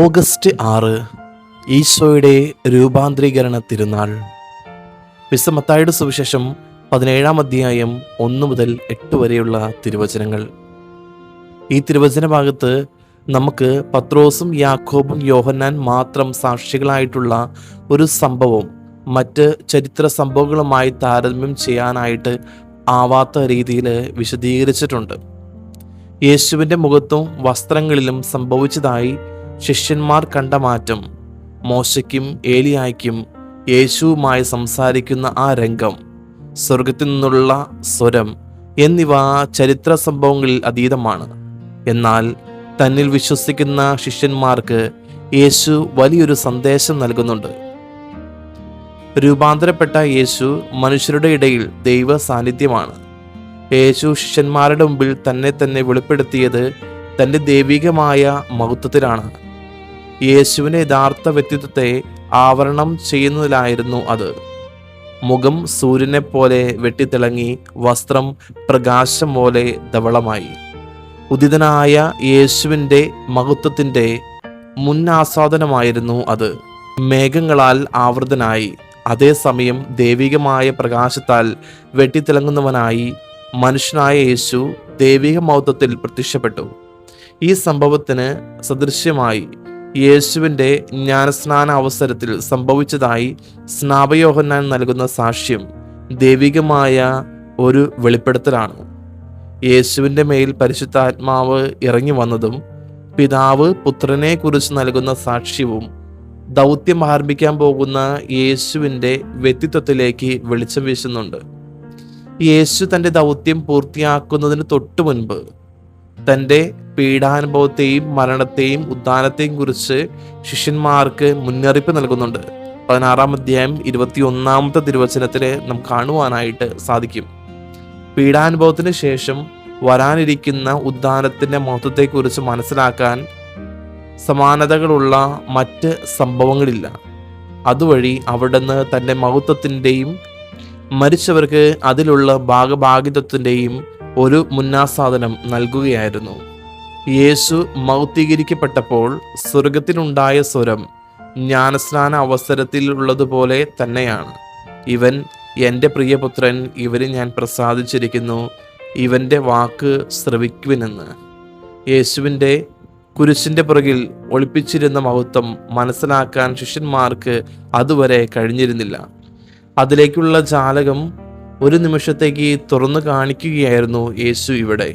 August 6 ഈശോയുടെ രൂപാന്തരീകരണ തിരുനാൾ. വിശുദ്ധ മത്തായിയുടെ സുവിശേഷം 17-ാം അധ്യായം 1 മുതൽ 8 വരെയുള്ള തിരുവചനങ്ങൾ. ഈ തിരുവചന ഭാഗത്ത് നമുക്ക് പത്രോസും യാക്കോബും യോഹന്നാൻ മാത്രം സാക്ഷികളായിട്ടുള്ള ഒരു സംഭവം മറ്റ് ചരിത്ര സംഭവങ്ങളുമായി താരതമ്യം ചെയ്യാനായിട്ട് ആവാത്ത രീതിയിൽ വിശദീകരിച്ചിട്ടുണ്ട്. യേശുവിൻ്റെ മുഖത്തും വസ്ത്രങ്ങളിലും സംഭവിച്ചതായി ശിഷ്യന്മാർ കണ്ട മാറ്റം, മോശയ്ക്കും ഏലിയായ്ക്കും യേശുവുമായി സംസാരിക്കുന്ന ആ രംഗം, സ്വർഗത്തിൽ നിന്നുള്ള സ്വരം എന്നിവ ചരിത്ര സംഭവങ്ങളിൽ അതീതമാണ്. എന്നാൽ തന്നിൽ വിശ്വസിക്കുന്ന ശിഷ്യന്മാർക്ക് യേശു വലിയൊരു സന്ദേശം നൽകുന്നുണ്ട്. രൂപാന്തരപ്പെട്ട യേശു മനുഷ്യരുടെ ഇടയിൽ ദൈവ സാന്നിധ്യമാണ്. യേശു ശിഷ്യന്മാരുടെ മുമ്പിൽ തന്നെ വെളിപ്പെടുത്തിയത് തൻ്റെ ദൈവികമായ മഹത്വത്തിലാണ്. യേശുവിൻ്റെ യഥാർത്ഥ വ്യക്തിത്വത്തെ ആവരണം ചെയ്യുന്നതിലായിരുന്നു അത്. മുഖം സൂര്യനെ പോലെ വെട്ടിത്തിളങ്ങി, വസ്ത്രം പ്രകാശം പോലെ ധവളമായി. ഉദിതനായ യേശുവിൻ്റെ മഹത്വത്തിൻ്റെ മുന്നാസ്വാദനമായിരുന്നു അത്. മേഘങ്ങളാൽ ആവൃതനായി, അതേസമയം ദൈവികമായ പ്രകാശത്താൽ വെട്ടിത്തിളങ്ങുന്നവനായി മനുഷ്യനായ യേശു ദൈവിക മഹത്വത്തിൽ പ്രത്യക്ഷപ്പെട്ടു. ഈ സംഭവത്തിന് സദൃശ്യമായി യേശുവിൻ്റെ ജ്ഞാനസ്നാന അവസരത്തിൽ സംഭവിച്ചതായി സ്നാപയോഹന്നാൻ നൽകുന്ന സാക്ഷ്യം ദൈവികമായ ഒരു വെളിപ്പെടുത്തലാണ്. യേശുവിൻ്റെ മേൽ പരിശുദ്ധാത്മാവ് ഇറങ്ങി വന്നതും പിതാവ് പുത്രനെ കുറിച്ച് നൽകുന്ന സാക്ഷ്യവും ദൗത്യം ആരംഭിക്കാൻ പോകുന്ന യേശുവിൻ്റെ വ്യക്തിത്വത്തിലേക്ക് വെളിച്ചം വീശുന്നുണ്ട്. യേശു തൻ്റെ ദൗത്യം പൂർത്തിയാക്കുന്നതിന് തൊട്ടു മുൻപ് തൻ്റെ പീഡാനുഭവത്തെയും മരണത്തെയും ഉദ്ധാനത്തെയും കുറിച്ച് ശിഷ്യന്മാർക്ക് മുന്നറിയിപ്പ് നൽകുന്നുണ്ട്. 16-ാം അധ്യായം 21-ാമത്തെ തിരുവചനത്തിൽ നമുക്ക് കാണുവാനായിട്ട് സാധിക്കും. പീഡാനുഭവത്തിന് ശേഷം വരാനിരിക്കുന്ന ഉദ്ധാനത്തിൻ്റെ മഹത്വത്തെക്കുറിച്ച് മനസ്സിലാക്കാൻ സമാനതകളുള്ള മറ്റ് സംഭവങ്ങളില്ല. അതുവഴി അവിടുന്ന് തൻ്റെ മഹത്വത്തിൻ്റെയും മരിച്ചവർക്ക് അതിലുള്ള ഭാഗഭാഗിത്വത്തിൻ്റെയും ഒരു മുന്നാസാധനം നൽകുകയായിരുന്നു. യേശു മൗക്തീകരിക്കപ്പെട്ടപ്പോൾ സ്വർഗത്തിലുണ്ടായ സ്വരം ജ്ഞാനസ്നാന അവസരത്തിലുള്ളതുപോലെ തന്നെയാണ്. ഇവൻ എൻ്റെ പ്രിയപുത്രൻ, ഇവന് ഞാൻ പ്രസാദിച്ചിരിക്കുന്നു, ഇവൻ്റെ വാക്ക് ശ്രവിക്കുവിനെന്ന്. യേശുവിൻ്റെ കുരിശിൻ്റെ പുറകിൽ ഒളിപ്പിച്ചിരുന്ന മഹത്വം മനസ്സിലാക്കാൻ ശിഷ്യന്മാർക്ക് അതുവരെ കഴിഞ്ഞിരുന്നില്ല. അതിലേക്കുള്ള ജാലകം ഒരു നിമിഷത്തേക്ക് തുറന്നു കാണിക്കുകയായിരുന്നു യേശു ഇവിടെ.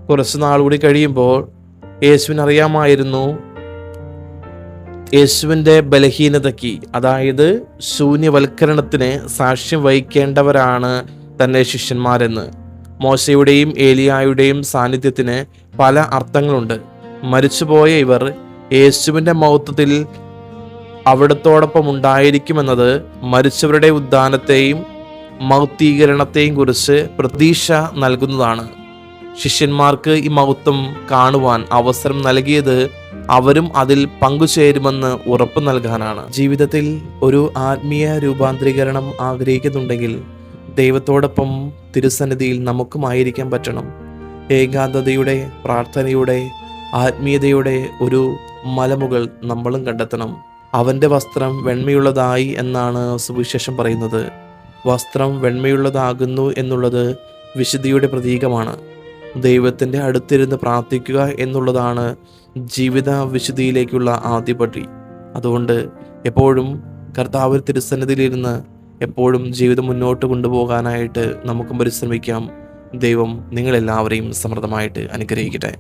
കുറച്ചു നാളുകൂടി കഴിയുമ്പോൾ യേശുവിനറിയാമായിരുന്നു യേശുവിൻ്റെ ബലഹീനതയ്ക്ക്, അതായത് ശൂന്യവൽക്കരണത്തിന് സാക്ഷ്യം വഹിക്കേണ്ടവരാണ് തൻ്റെ ശിഷ്യന്മാരെന്ന്. മോശയുടെയും ഏലിയായുടെയും സാന്നിധ്യത്തിന് പല അർത്ഥങ്ങളുണ്ട്. മരിച്ചുപോയ ഇവർ യേശുവിൻ്റെ മഹത്വത്തിൽ അവിടത്തോടൊപ്പം ഉണ്ടായിരിക്കുമെന്നത് മരിച്ചവരുടെ ഉദ്ധാനത്തെയും മൗക്തീകരണത്തെയും കുറിച്ച് പ്രതീക്ഷ നൽകുന്നതാണ്. ശിഷ്യന്മാർക്ക് ഈ മഹത്വം കാണുവാൻ അവസരം നൽകിയത് അവരും അതിൽ പങ്കുചേരുമെന്ന് ഉറപ്പ് നൽകാനാണ്. ജീവിതത്തിൽ ഒരു ആത്മീയ രൂപാന്തരീകരണം ആഗ്രഹിക്കുന്നുണ്ടെങ്കിൽ ദൈവത്തോടൊപ്പം തിരുസന്നിധിയിൽ നമുക്കുമായിരിക്കാൻ പറ്റണം. ഏകാന്തതയുടെ, പ്രാർത്ഥനയുടെ, ആത്മീയതയുടെ ഒരു മലമുകൾ നമ്മളും കണ്ടെത്തണം. അവൻ്റെ വസ്ത്രം വെണ്മയുള്ളതായി എന്നാണ് സുവിശേഷം പറയുന്നത്. വസ്ത്രം വെണ്മയുള്ളതാകുന്നു എന്നുള്ളത് വിശുദ്ധിയുടെ പ്രതീകമാണ്. ദൈവത്തിൻ്റെ അടുത്തിരുന്ന് പ്രാർത്ഥിക്കുക എന്നുള്ളതാണ് ജീവിത വിശുദ്ധിയിലേക്കുള്ള ആദ്യപടി. അതുകൊണ്ട് എപ്പോഴും കർത്താവ് തിരുസന്നിധിയിലിരുന്ന് എപ്പോഴും ജീവിതം മുന്നോട്ട് കൊണ്ടുപോകാനായിട്ട് നമുക്കും പരിശ്രമിക്കാം. ദൈവം നിങ്ങളെല്ലാവരെയും സമൃദ്ധമായിട്ട് അനുഗ്രഹിക്കട്ടെ.